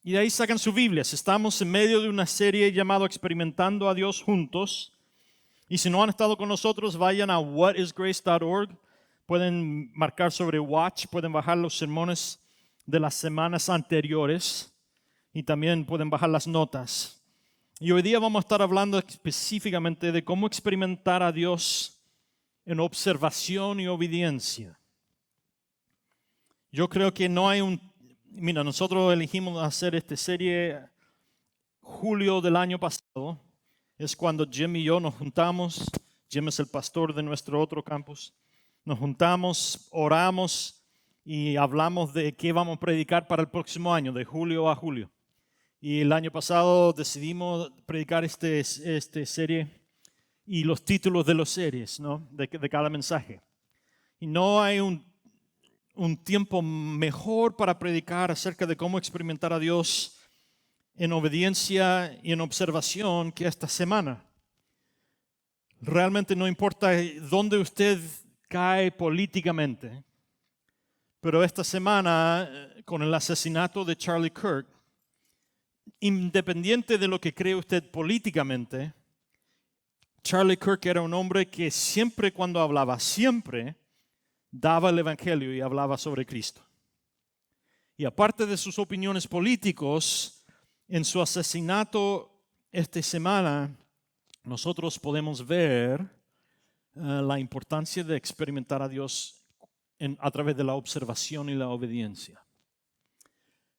Y de ahí sacan sus Biblias. Estamos en medio de una serie llamada Experimentando a Dios Juntos. Y si no han estado con nosotros, vayan a whatisgrace.org. Pueden marcar sobre Watch, pueden bajar los sermones de las semanas anteriores y también pueden bajar las notas. Y hoy día vamos a estar hablando específicamente de cómo experimentar a Dios en observación y obediencia. Yo creo que no hay Mira, nosotros elegimos hacer esta serie julio del año pasado. Es cuando Jim y yo nos juntamos. Jim es el pastor de nuestro otro campus. Nos juntamos, oramos y hablamos de qué vamos a predicar para el próximo año, de julio a julio. Y el año pasado decidimos predicar esta serie y los títulos de las series, ¿no? de cada mensaje. Y no hay un tiempo mejor para predicar acerca de cómo experimentar a Dios en obediencia y en observación que esta semana. Realmente no importa dónde usted cae políticamente, pero esta semana, con el asesinato de Charlie Kirk, independiente de lo que cree usted políticamente, Charlie Kirk era un hombre que siempre cuando hablaba, siempre daba el evangelio y hablaba sobre Cristo. Y aparte de sus opiniones políticos, en su asesinato esta semana, nosotros podemos ver la importancia de experimentar a Dios a través de la observación y la obediencia.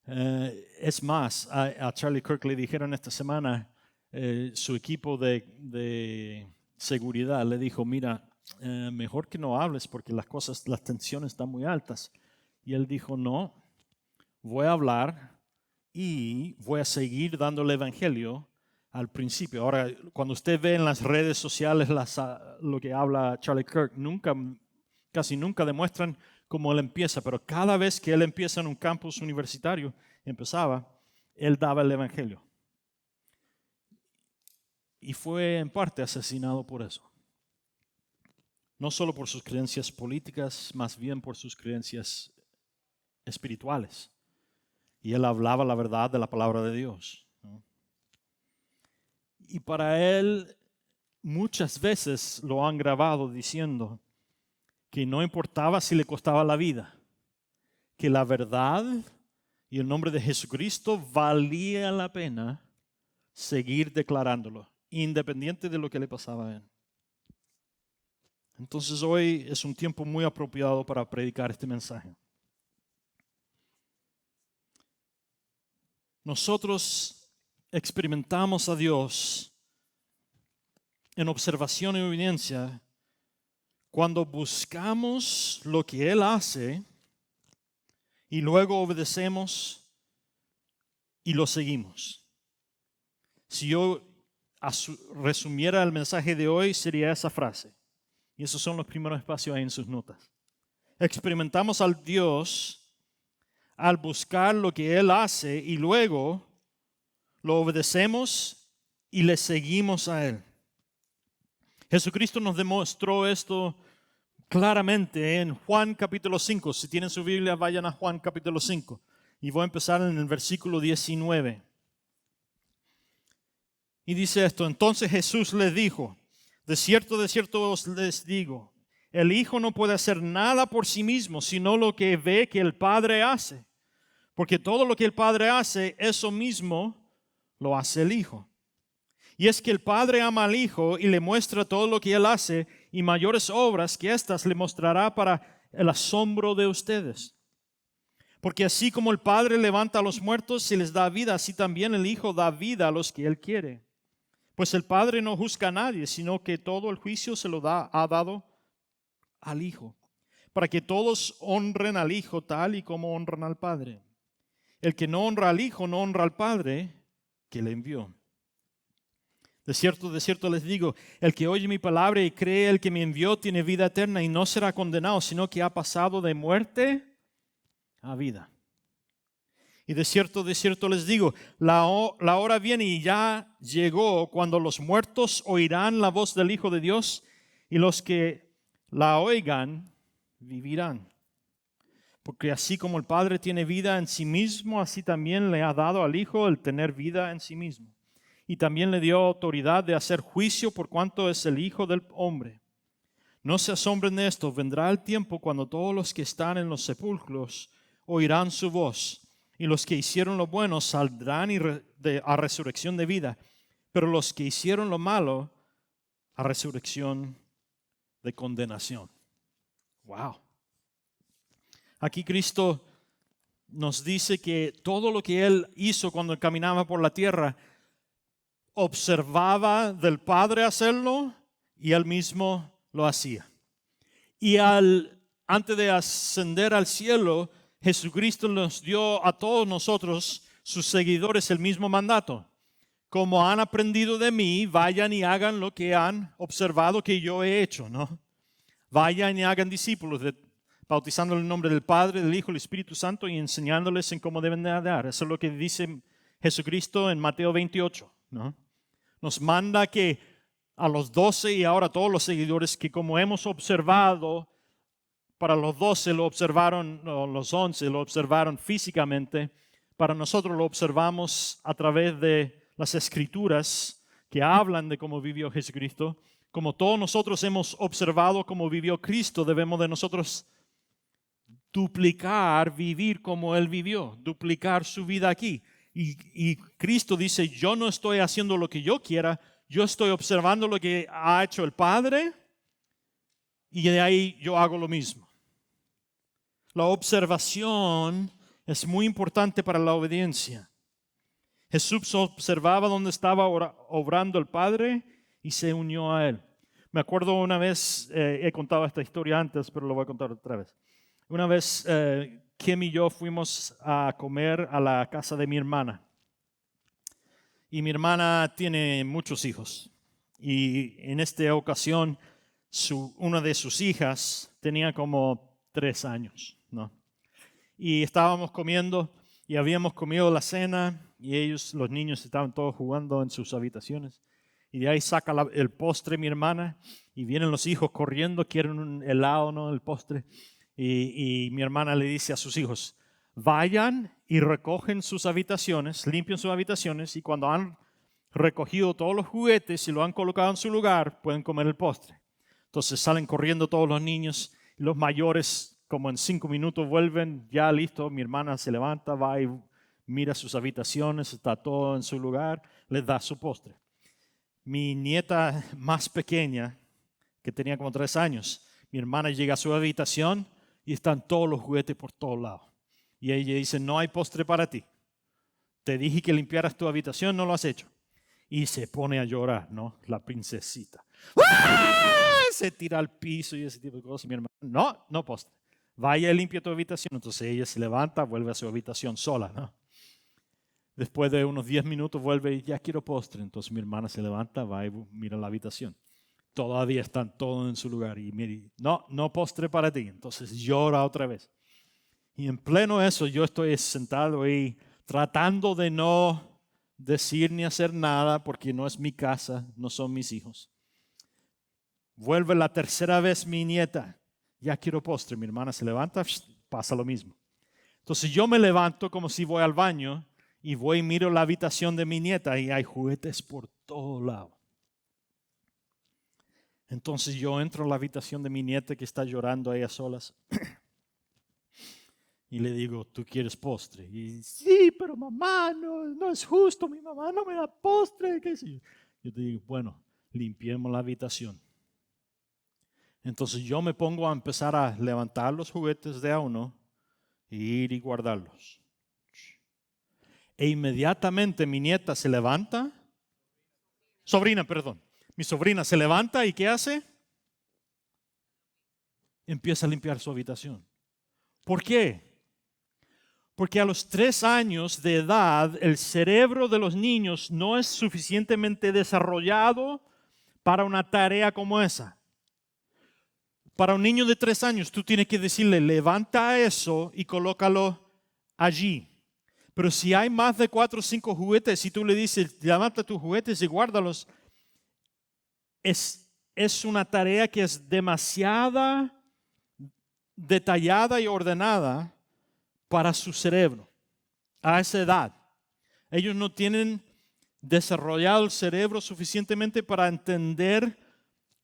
Es más, a Charlie Kirk le dijeron esta semana, su equipo de seguridad le dijo, mira, mejor que no hables porque las tensiones están muy altas. Y él dijo, no, voy a hablar y voy a seguir dando el evangelio al principio. Ahora, cuando usted ve en las redes sociales lo que habla Charlie Kirk, casi nunca demuestran cómo él empieza, pero cada vez que él empieza en un campus universitario, él daba el evangelio. Y fue en parte asesinado por eso. No solo por sus creencias políticas, más bien por sus creencias espirituales. Y él hablaba la verdad de la palabra de Dios, ¿no? Y para él, muchas veces lo han grabado diciendo que no importaba si le costaba la vida, que la verdad y el nombre de Jesucristo valía la pena seguir declarándolo, independiente de lo que le pasaba a él. Entonces hoy es un tiempo muy apropiado para predicar este mensaje. Nosotros experimentamos a Dios en observación y obediencia cuando buscamos lo que Él hace y luego obedecemos y lo seguimos. Si yo resumiera el mensaje de hoy, sería esa frase. Y esos son los primeros espacios ahí en sus notas. Experimentamos al Dios al buscar lo que Él hace y luego lo obedecemos y le seguimos a Él. Jesucristo nos demostró esto claramente en Juan capítulo 5. Si tienen su Biblia, vayan a Juan capítulo 5. Y voy a empezar en el versículo 19. Y dice esto, entonces Jesús les dijo, de cierto os les digo, el Hijo no puede hacer nada por sí mismo, sino lo que ve que el Padre hace. Porque todo lo que el Padre hace, eso mismo lo hace el Hijo. Y es que el Padre ama al Hijo y le muestra todo lo que Él hace, y mayores obras que éstas le mostrará para el asombro de ustedes. Porque así como el Padre levanta a los muertos y les da vida, así también el Hijo da vida a los que Él quiere. Pues el Padre no juzga a nadie, sino que todo el juicio se lo ha dado al Hijo, para que todos honren al Hijo tal y como honran al Padre. El que no honra al Hijo no honra al Padre que le envió. De cierto les digo, el que oye mi palabra y cree el que me envió tiene vida eterna y no será condenado, sino que ha pasado de muerte a vida. Y de cierto les digo, la hora viene y ya llegó cuando los muertos oirán la voz del Hijo de Dios y los que la oigan vivirán. Porque así como el Padre tiene vida en sí mismo, así también le ha dado al Hijo el tener vida en sí mismo. Y también le dio autoridad de hacer juicio por cuanto es el Hijo del hombre. No se asombren de esto, vendrá el tiempo cuando todos los que están en los sepulcros oirán su voz, y los que hicieron lo bueno saldrán a resurrección de vida, pero los que hicieron lo malo a resurrección de condenación. Wow. Aquí Cristo nos dice que todo lo que Él hizo cuando caminaba por la tierra, observaba del Padre hacerlo y Él mismo lo hacía. Y antes de ascender al cielo, Jesucristo nos dio a todos nosotros, sus seguidores, el mismo mandato. Como han aprendido de mí, vayan y hagan lo que han observado que yo he hecho, ¿no? Vayan y hagan discípulos, bautizando en el nombre del Padre, del Hijo y del Espíritu Santo y enseñándoles en cómo deben de andar. Eso es lo que dice Jesucristo en Mateo 28, ¿no? Nos manda que a los 12 y ahora a todos los seguidores que como hemos observado, para los 12 lo observaron, los 11 lo observaron físicamente, para nosotros lo observamos a través de las Escrituras que hablan de cómo vivió Jesucristo. Como todos nosotros hemos observado cómo vivió Cristo, debemos de nosotros duplicar, vivir como Él vivió, duplicar su vida aquí. Y Cristo dice, yo no estoy haciendo lo que yo quiera, yo estoy observando lo que ha hecho el Padre y de ahí yo hago lo mismo. La observación es muy importante para la obediencia. Jesús observaba dónde estaba obrando el Padre y se unió a Él. Me acuerdo una vez, he contado esta historia antes, pero lo voy a contar otra vez. Una vez Kim y yo fuimos a comer a la casa de mi hermana. Y mi hermana tiene muchos hijos. Y en esta ocasión, una de sus hijas tenía como 3 años, ¿no? Y estábamos comiendo y habíamos comido la cena y los niños estaban todos jugando en sus habitaciones. Y de ahí saca el postre mi hermana y vienen los hijos corriendo, quieren un helado, ¿no? El postre. Y mi hermana le dice a sus hijos, vayan y recogen sus habitaciones, limpian sus habitaciones y cuando han recogido todos los juguetes y lo han colocado en su lugar, pueden comer el postre. Entonces salen corriendo todos los niños y los mayores como en 5 minutos vuelven, ya listo, mi hermana se levanta, va y mira sus habitaciones, está todo en su lugar, les da su postre. Mi nieta más pequeña, que tenía como 3 años, mi hermana llega a su habitación y están todos los juguetes por todos lados. Y ella dice, no hay postre para ti. Te dije que limpiaras tu habitación, no lo has hecho. Y se pone a llorar, ¿no? La princesita. ¡Ah! Se tira al piso y ese tipo de cosas. Mi hermana, no postre. Vaya y limpia tu habitación. Entonces ella se levanta, vuelve a su habitación sola, ¿no? Después de unos 10 minutos vuelve y ya quiero postre. Entonces mi hermana se levanta, va y mira la habitación. Todavía están todos en su lugar. Y mire, no postre para ti. Entonces llora otra vez. Y en pleno eso yo estoy sentado ahí tratando de no decir ni hacer nada porque no es mi casa, no son mis hijos. Vuelve la tercera vez mi nieta. Ya quiero postre. Mi hermana se levanta, pasa lo mismo. Entonces yo me levanto como si voy al baño y voy y miro la habitación de mi nieta y hay juguetes por todos lados. Entonces yo entro a la habitación de mi nieta que está llorando ahí a solas y le digo, ¿tú quieres postre? Y sí, pero mamá, no es justo, mi mamá no me da postre. ¿Qué sé yo? Yo te digo, bueno, limpiemos la habitación. Entonces yo me pongo a empezar a levantar los juguetes de a uno e ir y guardarlos. E inmediatamente mi nieta se levanta, mi sobrina se levanta y ¿qué hace? Empieza a limpiar su habitación. ¿Por qué? Porque a los 3 años de edad el cerebro de los niños no es suficientemente desarrollado para una tarea como esa. Para un niño de 3 años tú tienes que decirle, levanta eso y colócalo allí. Pero si hay más de 4 o 5 juguetes, si tú le dices, levanta tus juguetes y guárdalos, es una tarea que es demasiada detallada y ordenada para su cerebro a esa edad. Ellos no tienen desarrollado el cerebro suficientemente para entender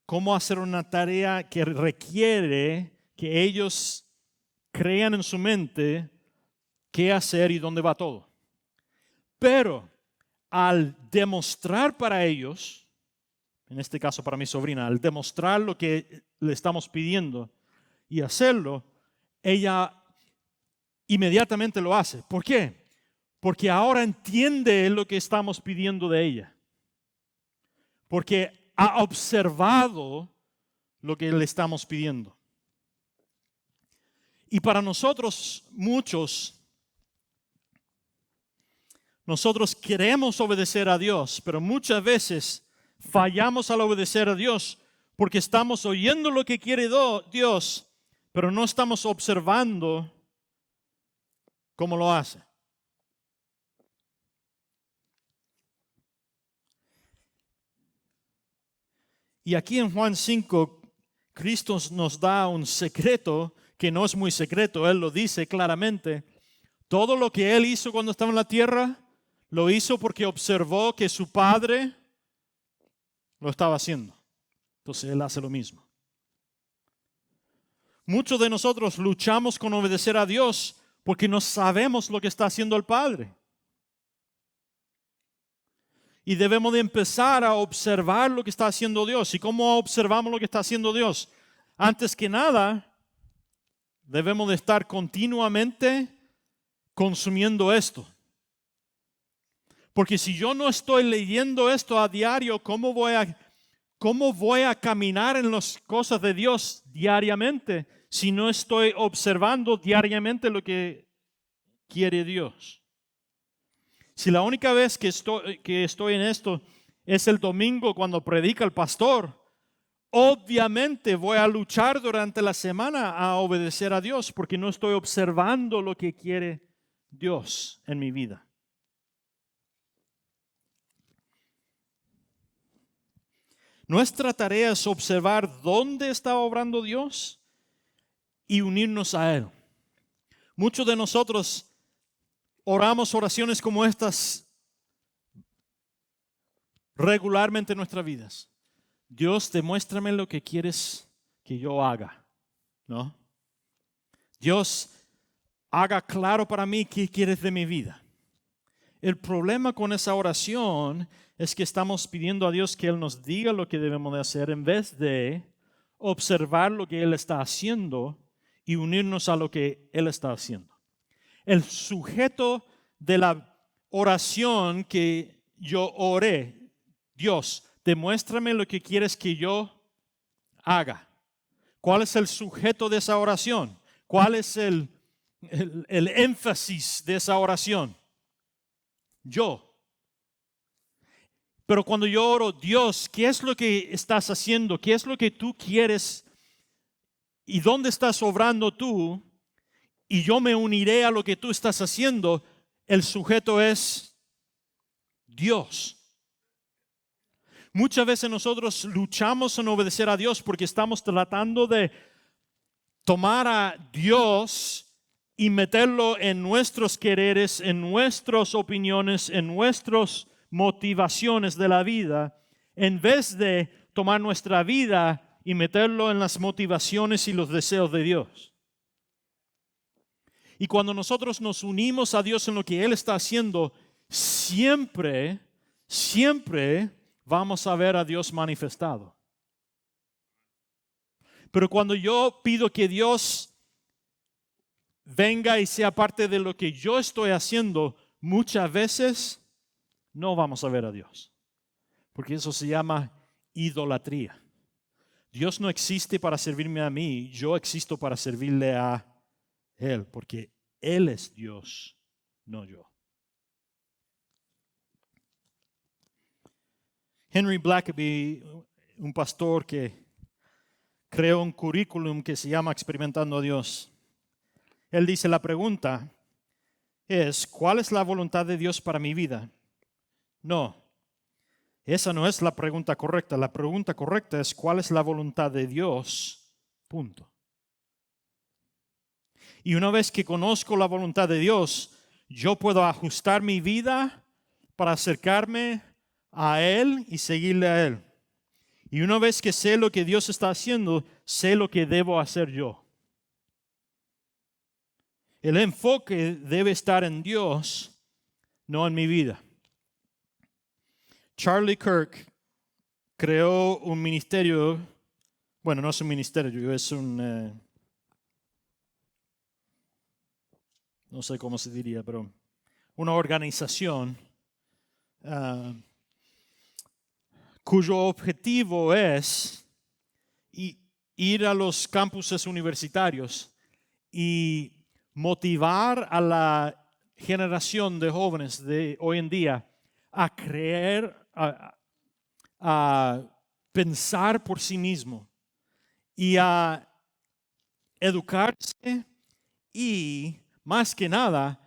cómo hacer una tarea que requiere que ellos crean en su mente qué hacer y dónde va todo. Pero al demostrar para ellos, en este caso para mi sobrina, al demostrar lo que le estamos pidiendo y hacerlo, ella inmediatamente lo hace. ¿Por qué? Porque ahora entiende lo que estamos pidiendo de ella. Porque ha observado lo que le estamos pidiendo. Y para nosotros, nosotros queremos obedecer a Dios, pero muchas veces fallamos al obedecer a Dios porque estamos oyendo lo que quiere Dios, pero no estamos observando cómo lo hace. Y aquí en Juan 5, Cristo nos da un secreto que no es muy secreto. Él lo dice claramente. Todo lo que Él hizo cuando estaba en la tierra, lo hizo porque observó que su Padre lo estaba haciendo. Entonces Él hace lo mismo. Muchos de nosotros luchamos con obedecer a Dios porque no sabemos lo que está haciendo el Padre. Y debemos de empezar a observar lo que está haciendo Dios. ¿Y cómo observamos lo que está haciendo Dios? Antes que nada, debemos de estar continuamente consumiendo esto. Porque si yo no estoy leyendo esto a diario, ¿cómo voy a caminar en las cosas de Dios diariamente si no estoy observando diariamente lo que quiere Dios? Si la única vez que estoy en esto es el domingo cuando predica el pastor, obviamente voy a luchar durante la semana a obedecer a Dios porque no estoy observando lo que quiere Dios en mi vida. Nuestra tarea es observar dónde está obrando Dios y unirnos a Él. Muchos de nosotros oramos oraciones como estas regularmente en nuestras vidas. Dios, demuéstrame lo que quieres que yo haga, ¿no? Dios, haga claro para mí qué quieres de mi vida. El problema con esa oración es que estamos pidiendo a Dios que Él nos diga lo que debemos de hacer en vez de observar lo que Él está haciendo y unirnos a lo que Él está haciendo. El sujeto de la oración que yo oré, Dios, demuéstrame lo que quieres que yo haga. ¿Cuál es el sujeto de esa oración? ¿Cuál es el énfasis de esa oración? Yo. Pero cuando yo oro, Dios, ¿qué es lo que estás haciendo? ¿Qué es lo que tú quieres? ¿Y dónde estás obrando tú? Y yo me uniré a lo que tú estás haciendo. El sujeto es Dios. Muchas veces nosotros luchamos en obedecer a Dios porque estamos tratando de tomar a Dios y meterlo en nuestros quereres, en nuestras opiniones, en nuestras motivaciones de la vida, en vez de tomar nuestra vida y meterlo en las motivaciones y los deseos de Dios. Y cuando nosotros nos unimos a Dios en lo que Él está haciendo, siempre vamos a ver a Dios manifestado. Pero cuando yo pido que Dios venga y sea parte de lo que yo estoy haciendo, muchas veces no vamos a ver a Dios. Porque eso se llama idolatría. Dios no existe para servirme a mí, yo existo para servirle a Él, porque Él es Dios, no yo. Henry Blackaby, un pastor que creó un currículum que se llama Experimentando a Dios. Él dice, la pregunta es, ¿cuál es la voluntad de Dios para mi vida? No, esa no es la pregunta correcta. La pregunta correcta es, ¿cuál es la voluntad de Dios? Punto. Y una vez que conozco la voluntad de Dios, yo puedo ajustar mi vida para acercarme a Él y seguirle a Él. Y una vez que sé lo que Dios está haciendo, sé lo que debo hacer yo. El enfoque debe estar en Dios, no en mi vida. Charlie Kirk creó un ministerio, bueno, no es un ministerio, es un, no sé cómo se diría, pero una organización cuyo objetivo es ir a los campuses universitarios y motivar a la generación de jóvenes de hoy en día a creer, a pensar por sí mismo y a educarse y, más que nada,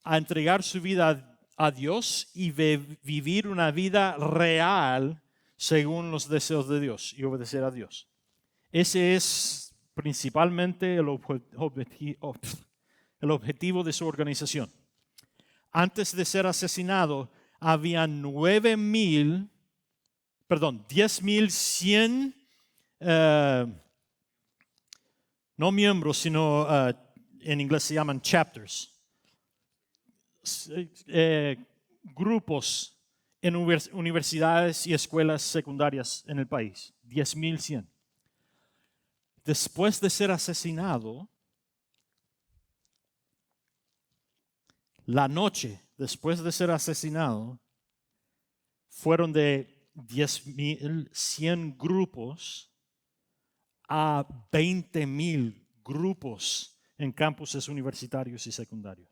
a entregar su vida a Dios y vivir una vida real según los deseos de Dios y obedecer a Dios. Ese es principalmente el objetivo de su organización. Antes de ser asesinado, había 10,100 no miembros, sino en inglés se llaman chapters, grupos en universidades y escuelas secundarias en el país. 10,100. Después de ser asesinado, la noche después de ser asesinado, fueron de 10,100 grupos a 20,000 grupos en campuses universitarios y secundarios.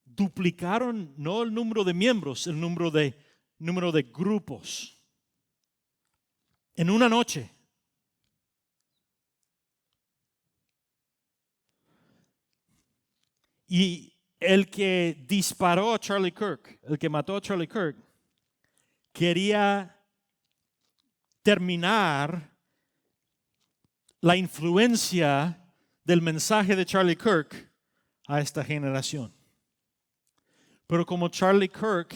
Duplicaron no el número de miembros, el número de grupos. En una noche. Y el que disparó a Charlie Kirk, el que mató a Charlie Kirk, quería terminar la influencia del mensaje de Charlie Kirk a esta generación. Pero como Charlie Kirk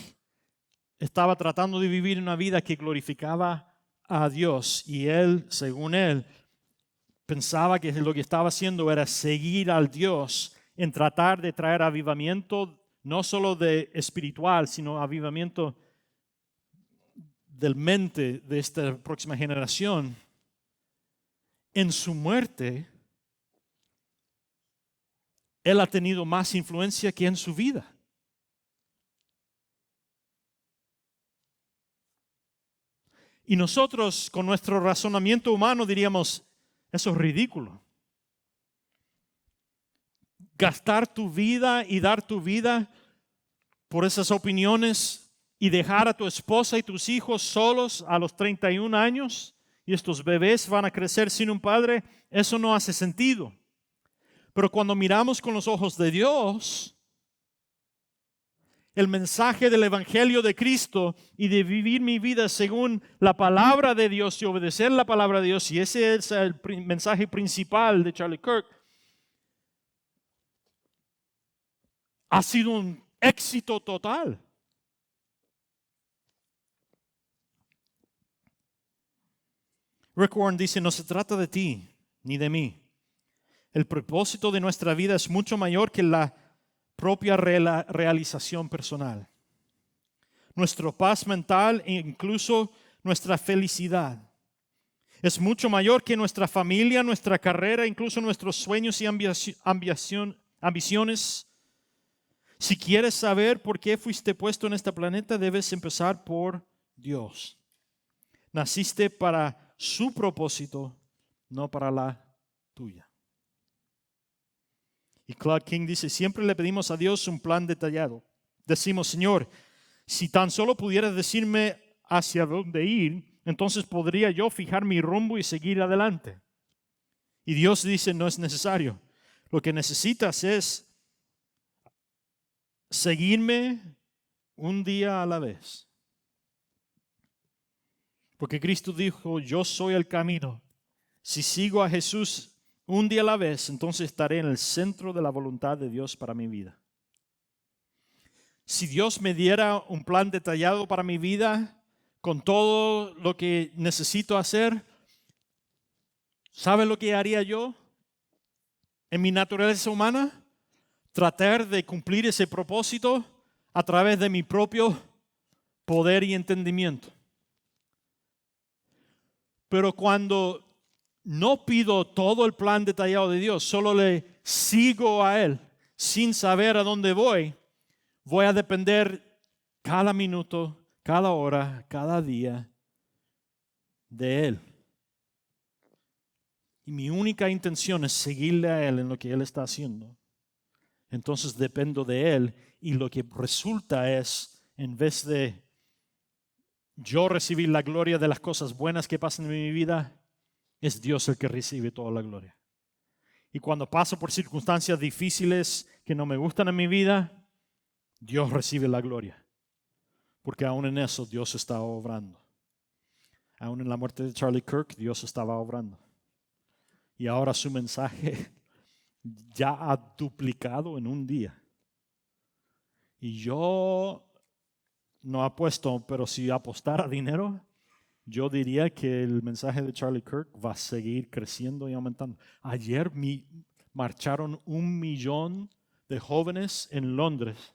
estaba tratando de vivir una vida que glorificaba a Dios y él, según él, pensaba que lo que estaba haciendo era seguir al Dios en tratar de traer avivamiento, no solo de espiritual, sino avivamiento del mente de esta próxima generación. En su muerte, él ha tenido más influencia que en su vida. Y nosotros, con nuestro razonamiento humano, diríamos, eso es ridículo. Gastar tu vida y dar tu vida por esas opiniones y dejar a tu esposa y tus hijos solos a los 31 años y estos bebés van a crecer sin un padre, eso no hace sentido. Pero cuando miramos con los ojos de Dios, el mensaje del Evangelio de Cristo y de vivir mi vida según la palabra de Dios y obedecer la palabra de Dios, y ese es el mensaje principal de Charlie Kirk, ha sido un éxito total. Rick Warren dice, no se trata de ti ni de mí. El propósito de nuestra vida es mucho mayor que la propia realización personal. Nuestra paz mental e incluso nuestra felicidad es mucho mayor que nuestra familia, nuestra carrera, incluso nuestros sueños y ambiciones. Si quieres saber por qué fuiste puesto en este planeta, debes empezar por Dios. Naciste para su propósito, no para la tuya. Y Claude King dice, siempre le pedimos a Dios un plan detallado. Decimos, Señor, si tan solo pudieras decirme hacia dónde ir, entonces podría yo fijar mi rumbo y seguir adelante. Y Dios dice, no es necesario. Lo que necesitas es seguirme un día a la vez. Porque Cristo dijo, yo soy el camino. Si sigo a Jesús, un día a la vez, entonces estaré en el centro de la voluntad de Dios para mi vida. Si Dios me diera un plan detallado para mi vida, con todo lo que necesito hacer, ¿sabe lo que haría yo en mi naturaleza humana? Tratar de cumplir ese propósito a través de mi propio poder y entendimiento. Pero cuando no pido todo el plan detallado de Dios, solo le sigo a Él sin saber a dónde voy a depender cada minuto, cada hora, cada día de Él. Y mi única intención es seguirle a Él en lo que Él está haciendo. Entonces dependo de Él y lo que resulta es, en vez de yo recibir la gloria de las cosas buenas que pasan en mi vida, es Dios el que recibe toda la gloria. Y cuando paso por circunstancias difíciles que no me gustan en mi vida, Dios recibe la gloria. Porque aún en eso Dios estaba obrando. Aún en la muerte de Charlie Kirk, Dios estaba obrando. Y ahora su mensaje ya ha duplicado en un día. Y yo no apuesto, pero si apostara dinero, yo diría que el mensaje de Charlie Kirk va a seguir creciendo y aumentando. Ayer marcharon 1 millón de jóvenes en Londres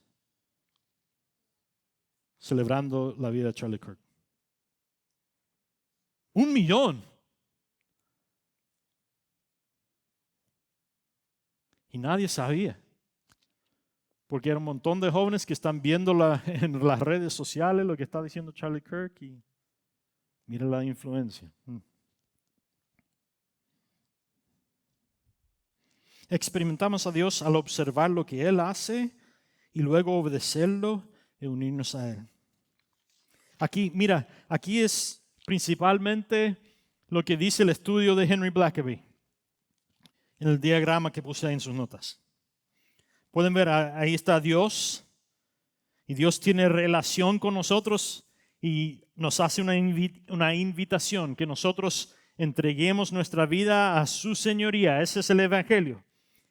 celebrando la vida de Charlie Kirk. 1 millón. Y nadie sabía. Porque era un montón de jóvenes que están viendo en las redes sociales lo que está diciendo Charlie Kirk y mira la influencia. Experimentamos a Dios al observar lo que Él hace y luego obedecerlo y unirnos a Él. Aquí, mira, aquí es principalmente lo que dice el estudio de Henry Blackaby en el diagrama que puse ahí en sus notas. Pueden ver, ahí está Dios y Dios tiene relación con nosotros y nos hace una invitación que nosotros entreguemos nuestra vida a su señoría. Ese es el evangelio.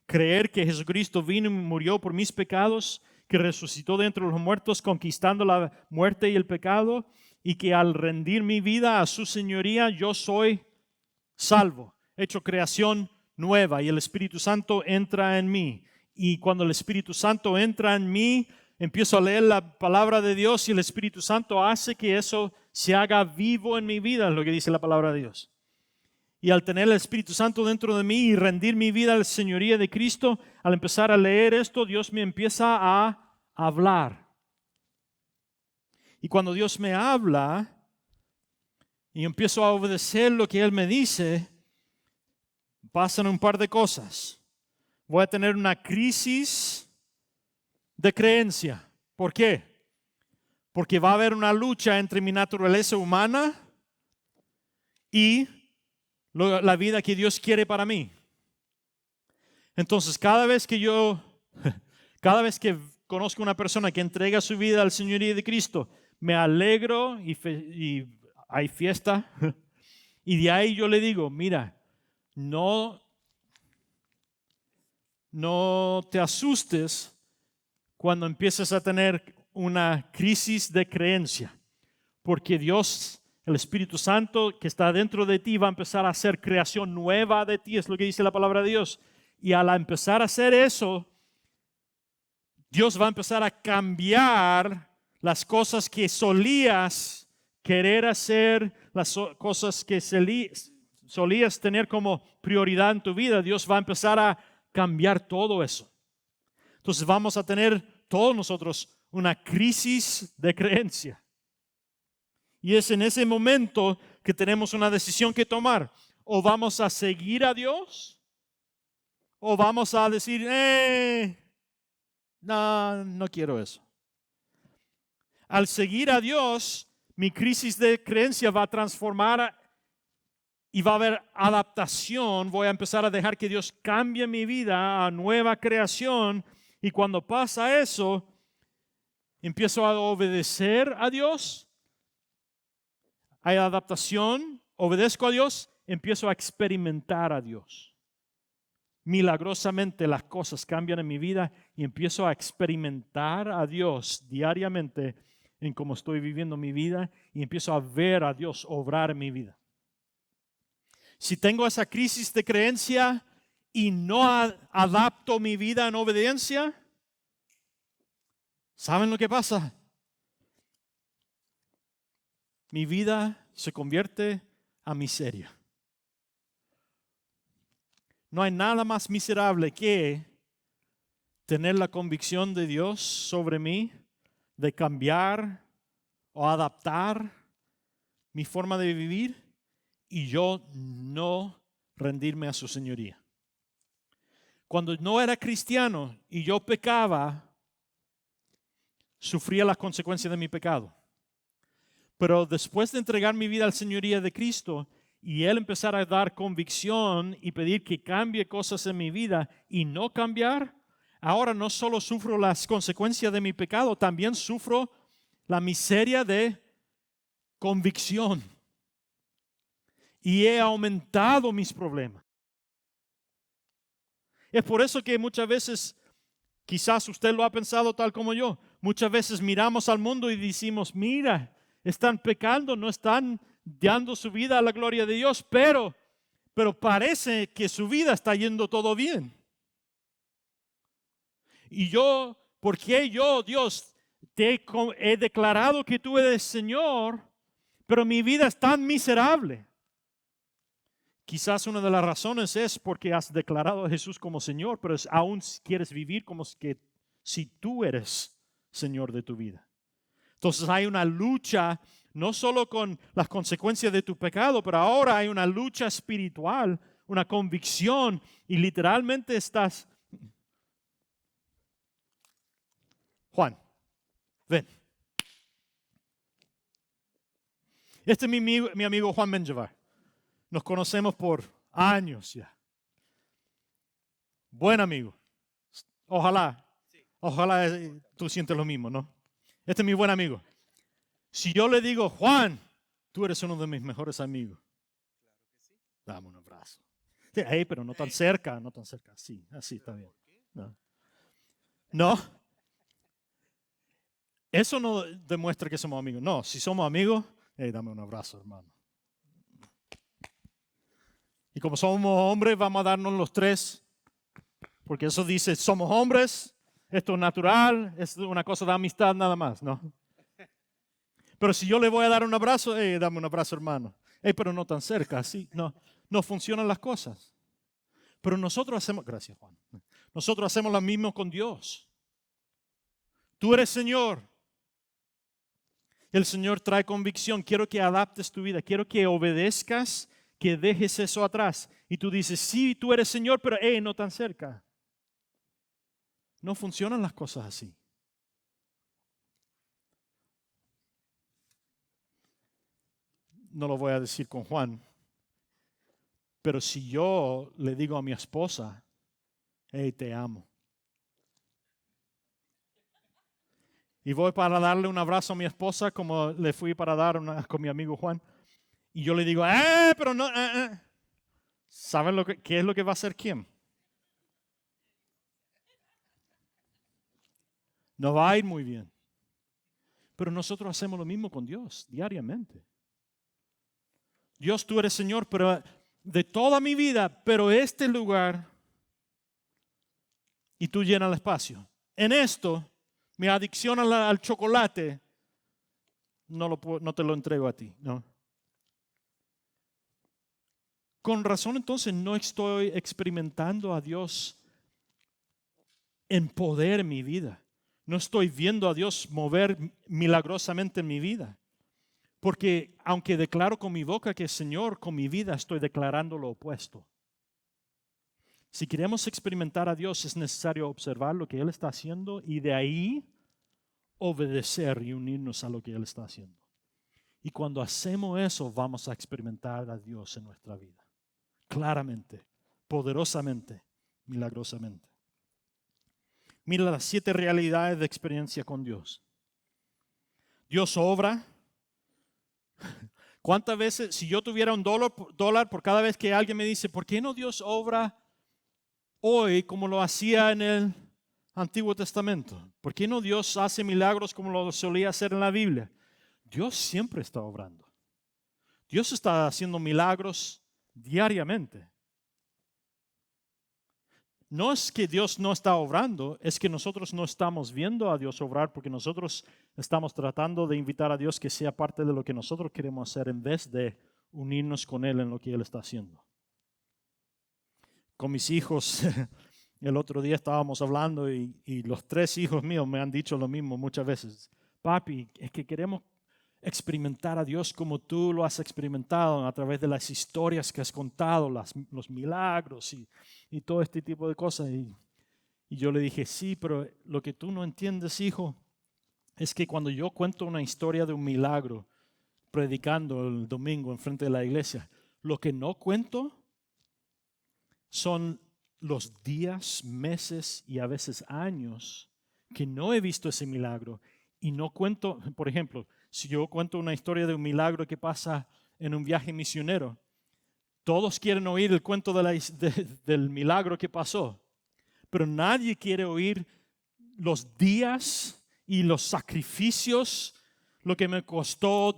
Creer que Jesucristo vino y murió por mis pecados, que resucitó de entre los muertos, conquistando la muerte y el pecado, y que al rendir mi vida a su señoría, yo soy salvo, hecho creación nueva, y el Espíritu Santo entra en mí. Y cuando el Espíritu Santo entra en mí, empiezo a leer la palabra de Dios y el Espíritu Santo hace que eso se haga vivo en mi vida, es lo que dice la palabra de Dios. Y al tener el Espíritu Santo dentro de mí y rendir mi vida a la señoría de Cristo, al empezar a leer esto, Dios me empieza a hablar. Y cuando Dios me habla y empiezo a obedecer lo que Él me dice, pasan un par de cosas. Voy a tener una crisis de creencia. ¿Por qué? Porque va a haber una lucha entre mi naturaleza humana y la vida que Dios quiere para mí. Entonces, cada vez que conozco una persona que entrega su vida al señorío de Cristo, me alegro y hay fiesta. Y de ahí yo le digo, mira, no te asustes cuando empieces a tener una crisis de creencia, porque Dios, el Espíritu Santo que está dentro de ti, va a empezar a hacer creación nueva de ti, es lo que dice la palabra de Dios. Y al empezar a hacer eso, Dios va a empezar a cambiar las cosas que solías querer hacer, las cosas que solías tener como prioridad en tu vida. Dios va a empezar a cambiar todo eso. Entonces vamos a tener todos nosotros una crisis de creencia. Y es en ese momento que tenemos una decisión que tomar. O vamos a seguir a Dios, o vamos a decir, no quiero eso. Al seguir a Dios, mi crisis de creencia va a transformar y va a haber adaptación. Voy a empezar a dejar que Dios cambie mi vida a nueva creación. Y cuando pasa eso, empiezo a obedecer a Dios. Hay adaptación, obedezco a Dios, empiezo a experimentar a Dios. milagrosamente las cosas cambian en mi vida y empiezo a experimentar a Dios diariamente en cómo estoy viviendo mi vida y empiezo a ver a Dios obrar en mi vida. Si tengo esa crisis de creencia y no adapto mi vida en obediencia, ¿saben lo que pasa? Mi vida se convierte a miseria. No hay nada más miserable que tener la convicción de Dios sobre mí, de cambiar o adaptar mi forma de vivir y yo no rendirme a su señoría. Cuando no era cristiano y yo pecaba, sufría las consecuencias de mi pecado. Pero después de entregar mi vida al señoría de Cristo y Él empezar a dar convicción y pedir que cambie cosas en mi vida y no cambiar, ahora no solo sufro las consecuencias de mi pecado, también sufro la miseria de convicción. Y he aumentado mis problemas. Es por eso que muchas veces, quizás usted lo ha pensado tal como yo, muchas veces miramos al mundo y decimos, mira, están pecando, no están dando su vida a la gloria de Dios, pero parece que su vida está yendo todo bien. Y yo, ¿por qué yo, Dios, te he declarado que tú eres Señor, pero mi vida es tan miserable? Quizás una de las razones es porque has declarado a Jesús como Señor, pero aún quieres vivir como que si tú eres Señor de tu vida. Entonces hay una lucha, no solo con las consecuencias de tu pecado, pero ahora hay una lucha espiritual, una convicción, y literalmente estás... Juan, ven. Este es mi amigo Juan Menjivar. Nos conocemos por años ya. Buen amigo. Ojalá tú sientes lo mismo, ¿no? Este es mi buen amigo. Si yo le digo, Juan, tú eres uno de mis mejores amigos. Claro que sí. Dame un abrazo. Sí, hey, pero no tan cerca, no tan cerca. Sí, así está bien. No. Eso no demuestra que somos amigos. No, si somos amigos, hey, dame un abrazo, hermano. Y como somos hombres, vamos a darnos los tres. Porque eso dice, somos hombres, esto es natural, es una cosa de amistad nada más, ¿no? Pero si yo le voy a dar un abrazo, dame un abrazo, hermano. Pero no tan cerca, así, no funcionan las cosas. Pero nosotros hacemos, gracias Juan, nosotros hacemos lo mismo con Dios. Tú eres Señor. El Señor trae convicción. Quiero que adaptes tu vida, quiero que obedezcas, que dejes eso atrás. Y tú dices, sí, tú eres Señor, pero no tan cerca. No funcionan las cosas así. No lo voy a decir con Juan, pero si yo le digo a mi esposa, hey, te amo, y voy para darle un abrazo a mi esposa como le fui para dar con mi amigo Juan, y yo le digo, pero no, ¿saben qué es lo que va a hacer quién? No va a ir muy bien. Pero nosotros hacemos lo mismo con Dios diariamente. Dios, tú eres Señor, pero de toda mi vida, pero este lugar, y tú llenas el espacio. En esto, mi adicción al chocolate, no te lo entrego a ti, ¿no? Con razón entonces no estoy experimentando a Dios en poder en mi vida. No estoy viendo a Dios mover milagrosamente en mi vida. Porque aunque declaro con mi boca que Señor, con mi vida estoy declarando lo opuesto. Si queremos experimentar a Dios es necesario observar lo que Él está haciendo y de ahí obedecer y unirnos a lo que Él está haciendo. Y cuando hacemos eso vamos a experimentar a Dios en nuestra vida. Claramente, poderosamente, milagrosamente. Mira las 7 realidades de experiencia con Dios. Dios obra. ¿Cuántas veces, si yo tuviera $1 por cada vez que alguien me dice, ¿por qué no Dios obra hoy como lo hacía en el Antiguo Testamento? ¿Por qué no Dios hace milagros como lo solía hacer en la Biblia? Dios siempre está obrando. Dios está haciendo milagros diariamente. No es que Dios no está obrando, es que nosotros no estamos viendo a Dios obrar porque nosotros estamos tratando de invitar a Dios que sea parte de lo que nosotros queremos hacer en vez de unirnos con Él en lo que Él está haciendo. Con mis hijos, el otro día estábamos hablando y los 3 hijos míos me han dicho lo mismo muchas veces. Papi, es que queremos experimentar a Dios como tú lo has experimentado a través de las historias que has contado, los milagros y todo este tipo de cosas. Y yo le dije, sí, pero lo que tú no entiendes, hijo, es que cuando yo cuento una historia de un milagro, predicando el domingo enfrente de la iglesia, lo que no cuento son los días, meses y a veces años que no he visto ese milagro. Y no cuento, por ejemplo, si yo cuento una historia de un milagro que pasa en un viaje misionero, todos quieren oír el cuento del milagro que pasó, pero nadie quiere oír los días y los sacrificios, lo que me costó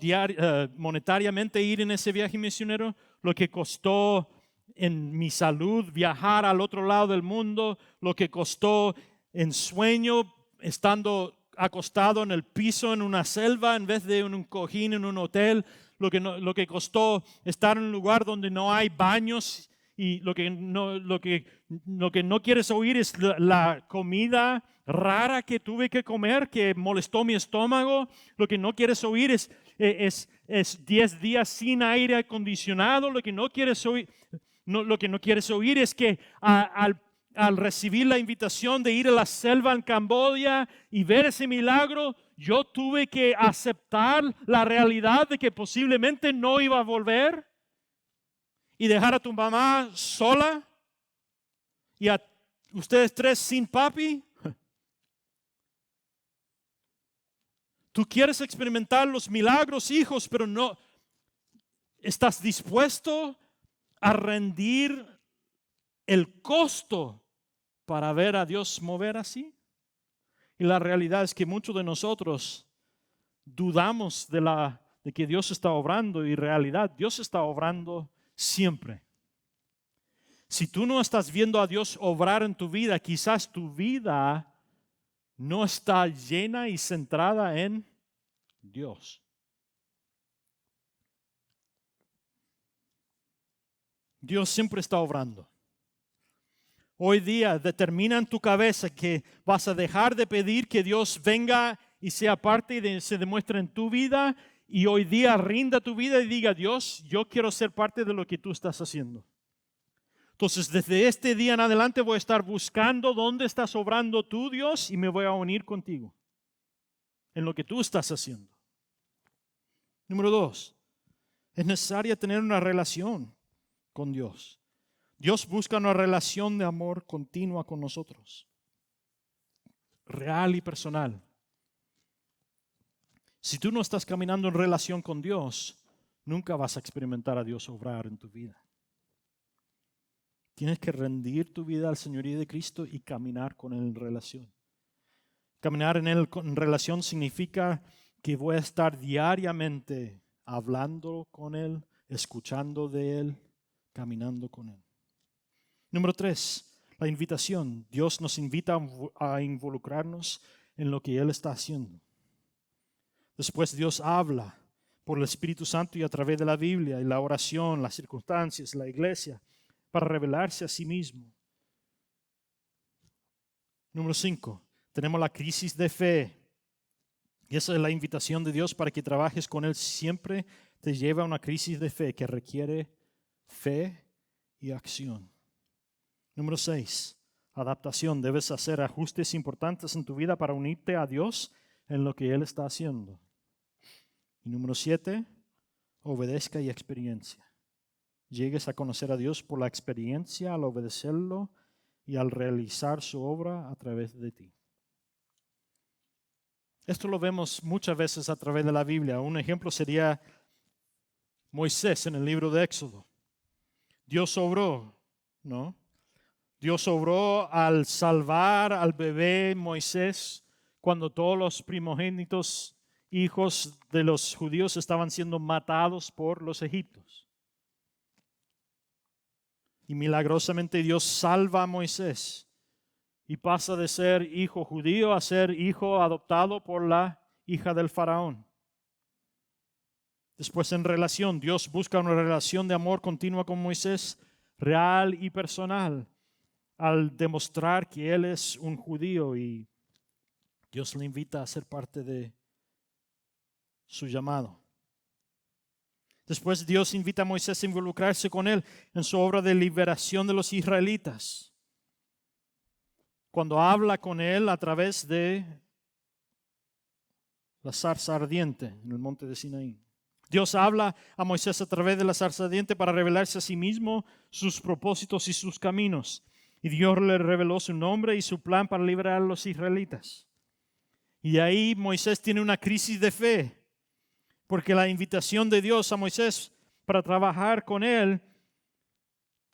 monetariamente ir en ese viaje misionero, lo que costó en mi salud viajar al otro lado del mundo, lo que costó en sueño estando acostado en el piso en una selva en vez de en un cojín en un hotel, lo que costó estar en un lugar donde no hay baños y lo que no quieres oír es la comida rara que tuve que comer que molestó mi estómago. Lo que no quieres oír es 10 días sin aire acondicionado. Lo que no quieres oír es que al recibir la invitación de ir a la selva en Camboya y ver ese milagro, yo tuve que aceptar la realidad de que posiblemente no iba a volver y dejar a tu mamá sola y a ustedes 3 sin papi. Tú quieres experimentar los milagros, hijos, pero no estás dispuesto a rendir el costo para ver a Dios mover así. Y la realidad es que muchos de nosotros dudamos de que Dios está obrando y en realidad Dios está obrando siempre. Si tú no estás viendo a Dios obrar en tu vida, quizás tu vida no está llena y centrada en Dios. Dios siempre está obrando. Hoy día determina en tu cabeza que vas a dejar de pedir que Dios venga y sea parte y se demuestre en tu vida, y hoy día rinda tu vida y diga, Dios, yo quiero ser parte de lo que tú estás haciendo. Entonces, desde este día en adelante voy a estar buscando dónde estás obrando tú, Dios, y me voy a unir contigo en lo que tú estás haciendo. Número 2, es necesario tener una relación con Dios. Dios busca una relación de amor continua con nosotros, real y personal. Si tú no estás caminando en relación con Dios, nunca vas a experimentar a Dios obrar en tu vida. Tienes que rendir tu vida al señorío de Cristo y caminar con Él en relación. Caminar en Él en relación significa que voy a estar diariamente hablando con Él, escuchando de Él, caminando con Él. Número 3, la invitación. Dios nos invita a involucrarnos en lo que Él está haciendo. Después Dios habla por el Espíritu Santo y a través de la Biblia y la oración, las circunstancias, la iglesia, para revelarse a sí mismo. Número 5, tenemos la crisis de fe. Y esa es la invitación de Dios para que trabajes con Él. Siempre te lleva a una crisis de fe que requiere fe y acción. Número 6, adaptación. Debes hacer ajustes importantes en tu vida para unirte a Dios en lo que Él está haciendo. Y número 7, obedezca y experiencia. Llegues a conocer a Dios por la experiencia al obedecerlo y al realizar su obra a través de ti. Esto lo vemos muchas veces a través de la Biblia. Un ejemplo sería Moisés en el libro de Éxodo. Dios obró, ¿no? Dios obró al salvar al bebé Moisés cuando todos los primogénitos hijos de los judíos estaban siendo matados por los egipcios. Y milagrosamente Dios salva a Moisés y pasa de ser hijo judío a ser hijo adoptado por la hija del faraón. Después en relación, Dios busca una relación de amor continua con Moisés, real y personal, al demostrar que él es un judío y Dios le invita a ser parte de su llamado. Después Dios invita a Moisés a involucrarse con él en su obra de liberación de los israelitas. Cuando habla con él a través de la zarza ardiente en el monte de Sinaí. Dios habla a Moisés a través de la zarza ardiente para revelarse a sí mismo, sus propósitos y sus caminos. Y Dios le reveló su nombre y su plan para liberar a los israelitas. Y ahí Moisés tiene una crisis de fe, porque la invitación de Dios a Moisés para trabajar con él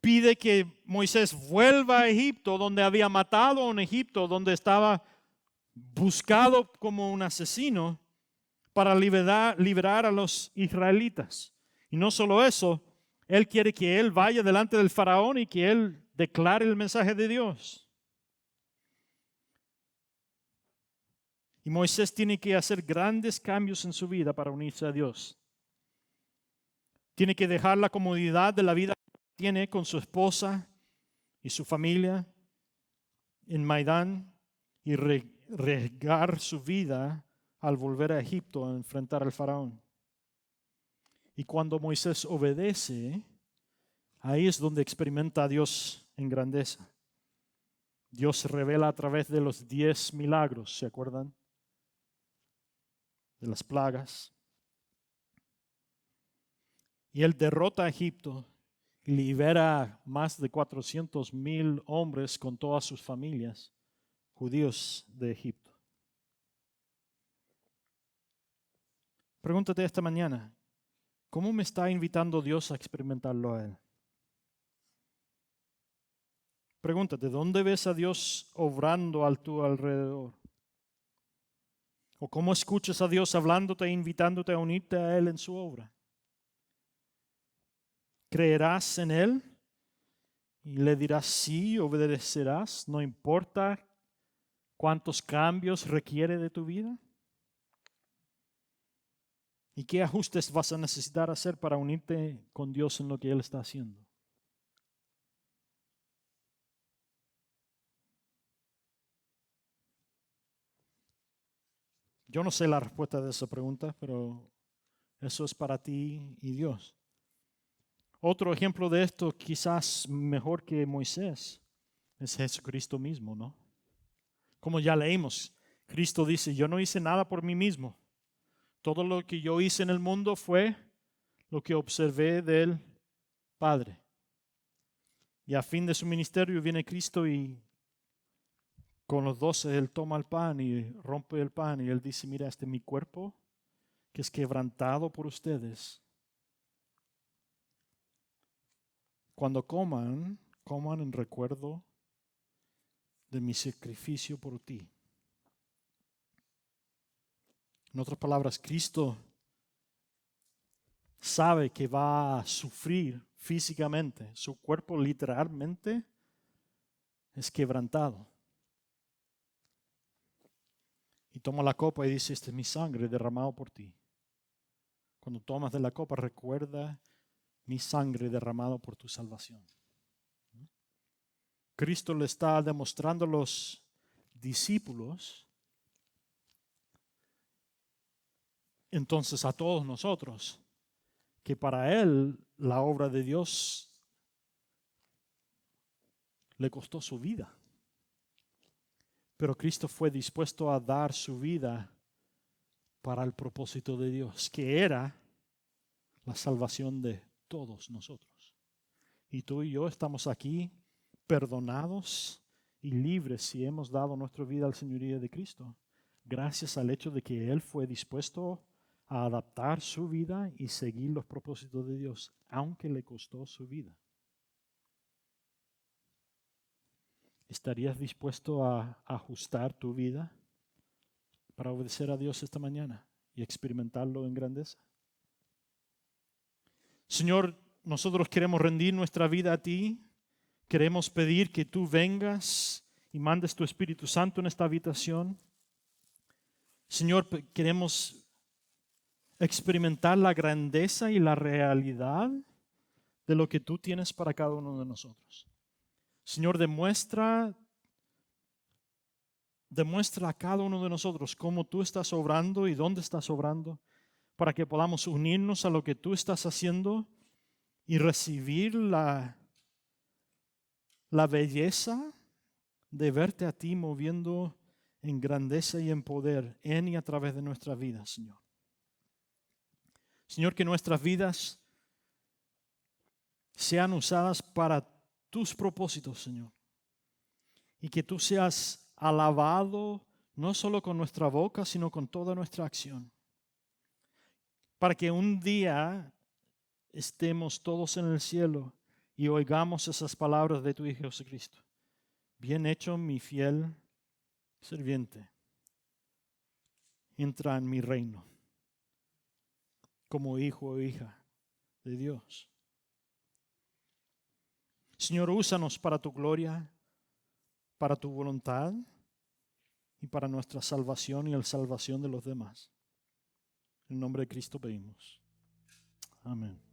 pide que Moisés vuelva a Egipto, donde había matado a un Egipto, donde estaba buscado como un asesino, para liberar a los israelitas. Y no solo eso, él quiere que él vaya delante del faraón y que él declare el mensaje de Dios. Y Moisés tiene que hacer grandes cambios en su vida para unirse a Dios. Tiene que dejar la comodidad de la vida que tiene con su esposa y su familia en Maidán y arriesgar su vida al volver a Egipto a enfrentar al faraón. Y cuando Moisés obedece, ahí es donde experimenta a Dios en grandeza. Dios se revela a través de los 10 milagros, ¿se acuerdan? De las plagas. Y él derrota a Egipto y libera a más de 400,000 hombres con todas sus familias, judíos de Egipto. Pregúntate esta mañana, ¿cómo me está invitando Dios a experimentarlo a Él? Pregúntate, ¿dónde ves a Dios obrando a tu alrededor? ¿O cómo escuchas a Dios hablándote e invitándote a unirte a Él en su obra? ¿Creerás en Él? Y le dirás sí, obedecerás, no importa cuántos cambios requiere de tu vida. ¿Y qué ajustes vas a necesitar hacer para unirte con Dios en lo que Él está haciendo? Yo no sé la respuesta de esa pregunta, pero eso es para ti y Dios. Otro ejemplo de esto, quizás mejor que Moisés, es Jesucristo mismo, ¿no? Como ya leímos, Cristo dice, yo no hice nada por mí mismo. Todo lo que yo hice en el mundo fue lo que observé del Padre. Y a fin de su ministerio viene Cristo y con los 12 Él toma el pan y rompe el pan y Él dice, mira, este es mi cuerpo que es quebrantado por ustedes. Cuando coman, coman en recuerdo de mi sacrificio por ti. En otras palabras, Cristo sabe que va a sufrir físicamente. Su cuerpo literalmente es quebrantado. Y toma la copa y dice, esta es mi sangre derramado por ti. Cuando tomas de la copa, recuerda mi sangre derramado por tu salvación. Cristo le está demostrando a los discípulos, entonces a todos nosotros, que para Él la obra de Dios le costó su vida. Pero Cristo fue dispuesto a dar su vida para el propósito de Dios, que era la salvación de todos nosotros. Y tú y yo estamos aquí perdonados y libres si hemos dado nuestra vida al señorío de Cristo, gracias al hecho de que Él fue dispuesto a adaptar su vida y seguir los propósitos de Dios, aunque le costó su vida. ¿Estarías dispuesto a ajustar tu vida para obedecer a Dios esta mañana y experimentarlo en grandeza? Señor, nosotros queremos rendir nuestra vida a ti. Queremos pedir que tú vengas y mandes tu Espíritu Santo en esta habitación. Señor, queremos experimentar la grandeza y la realidad de lo que tú tienes para cada uno de nosotros. Señor, demuestra a cada uno de nosotros cómo tú estás obrando y dónde estás obrando, para que podamos unirnos a lo que tú estás haciendo y recibir la belleza de verte a ti moviendo en grandeza y en poder en y a través de nuestras vidas, Señor. Señor, que nuestras vidas sean usadas para tus propósitos, Señor. Y que tú seas alabado no solo con nuestra boca, sino con toda nuestra acción. Para que un día estemos todos en el cielo y oigamos esas palabras de tu Hijo Jesucristo. Bien hecho, mi fiel sirviente. Entra en mi reino como hijo o hija de Dios. Señor, úsanos para tu gloria, para tu voluntad y para nuestra salvación y la salvación de los demás. En el nombre de Cristo pedimos. Amén.